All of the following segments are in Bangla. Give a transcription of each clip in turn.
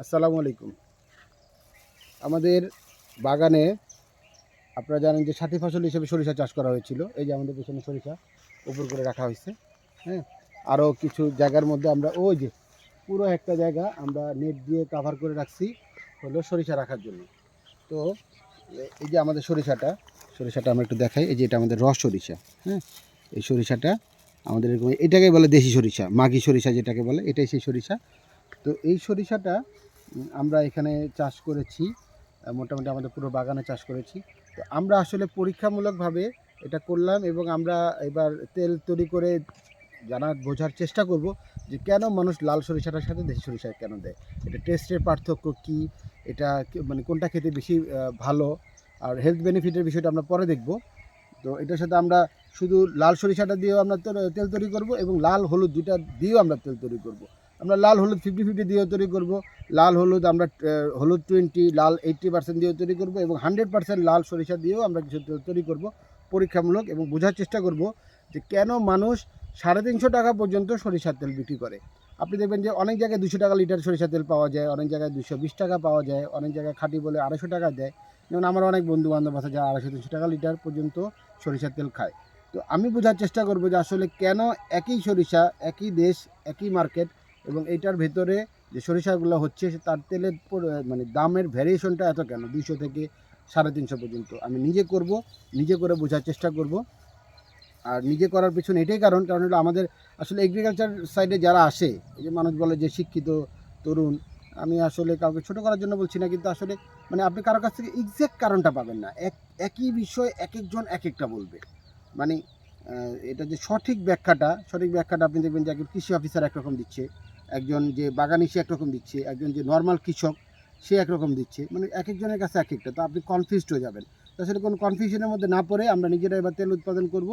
আসসালামু আলাইকুম। আমাদের বাগানে আপনারা জানেন যে সাথী ফসল হিসেবে সরিষা চাষ করা হয়েছিল। এই যে আমাদের পেছনে সরিষা উপর করে রাখা হয়েছে। হ্যাঁ? আরও কিছু জায়গার মধ্যে আমরা ওই যে পুরো একটা জায়গা আমরা নেট দিয়ে কাভার করে রাখছি হলো সরিষা রাখার জন্য। তো এই যে আমাদের সরিষাটা আমরা একটু দেখাই। এই যে এটা আমাদের রস সরিষা। হ্যাঁ? এই সরিষাটা আমাদের এরকম এটাকে বলে দেশি সরিষা, মাঘী সরিষা যেটাকে বলে এটাই সেই সরিষা। তো এই সরিষাটা আমরা এখানে চাষ করেছি। মোটামুটি আমাদের পুরো বাগানে চাষ করেছি। তো আমরা আসলে পরীক্ষামূলকভাবে এটা করলাম এবং আমরা এবার তেল তৈরি করে বোঝার চেষ্টা করব যে কেন মানুষ লাল সরিষাটার সাথে দেশি সরিষা কেন দেয়? এটা টেস্টের পার্থক্য কী? এটা মানে কোনটা খেতে বেশি ভালো? আর হেলথ বেনিফিটের বিষয়টা আমরা পরে দেখব। তো এটার সাথে আমরা শুধু লাল সরিষাটা দিয়েও আমরা তেল তৈরি করব এবং লাল হলুদ দুইটা দিয়েও আমরা তেল তৈরি করব। আমরা লাল হলুদ 50-50 দিয়েও তৈরি করব। লাল হলুদ আমরা হলুদ 20, লাল 80% দিয়েও তৈরি করব এবং 100% লাল সরিষা দিয়েও আমরা কিছু তেল তৈরি করব পরীক্ষামূলক এবং বোঝার চেষ্টা করব যে কেন মানুষ 350 টাকা পর্যন্ত সরিষার তেল বিক্রি করে। আপনি দেখবেন যে অনেক জায়গায় 200 টাকা লিটার সরিষার তেল পাওয়া যায়, অনেক জায়গায় 220 টাকা পাওয়া যায়, অনেক জায়গায় খাঁটি বলে 250 টাকা দেয়। যেমন আমার অনেক বন্ধু-বান্ধব আছে যারা 250-300 টাকা লিটার পর্যন্ত সরিষার তেল খায়। তো আমি বোঝার চেষ্টা করব যে আসলে কেন একই সরিষা, একই দেশ, একই মার্কেট এবং এইটার ভেতরে যে সরিষাগুলো হচ্ছে তার তেলের মানে দামের ভ্যারিয়েশনটা এত কেন 200 থেকে 350 পর্যন্ত। আমি নিজে করব, নিজে করে বোঝার চেষ্টা করব। আর নিজে করার পেছনে এটাই কারণ হলো আমাদের আসলে এগ্রিকালচার সাইডে যারা আসে, এই যে মানুষ বলে যে শিক্ষিত তরুণ, আমি আসলে কাউকে ছোটো করার জন্য বলছি না, কিন্তু আসলে মানে আপনি কারো কাছ থেকে এক্সাক্ট কারণটা পাবেন না। একই বিষয় একেকজন একেকটা বলবে। মানে এটা যে সঠিক ব্যাখ্যাটা আপনি দেখবেন যে একজন কৃষি অফিসার একরকম দিচ্ছে, একজন যে বাগানি সে একরকম দিচ্ছে, একজন যে নর্মাল কৃষক সে একরকম দিচ্ছে। মানে একেকজনের কাছে একেকটা। তো আপনি কনফিউজড হয়ে যাবেন। তো আসলে কোনো কনফিউশনের মধ্যে না পড়ে আমরা নিজেরা এবার তেল উৎপাদন করব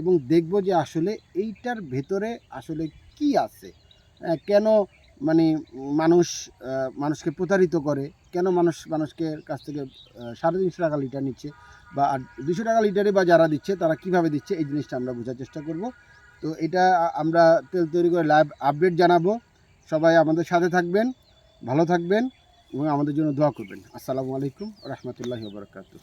এবং দেখব যে আসলে এইটার ভেতরে আসলে কি আছে। কেন মানে মানুষ মানুষকে প্রতারিত করে, কেন মানুষকে কাছ থেকে 350 টাকা লিটার নিচ্ছে বা 200 টাকা লিটারে বা যারা দিচ্ছে তারা কিভাবে দিচ্ছে এই জিনিসটা আমরা বোঝার চেষ্টা করব। তো এটা আমরা তেল তৈরি করে লাইভ আপডেট জানাবো। সবাই আমাদের সাথে থাকবেন, ভালো থাকবেন এবং আমাদের জন্য দোয়া করবেন। আসসালামু আলাইকুম ওয়া রাহমাতুল্লাহি ওয়া বারাকাতুহু।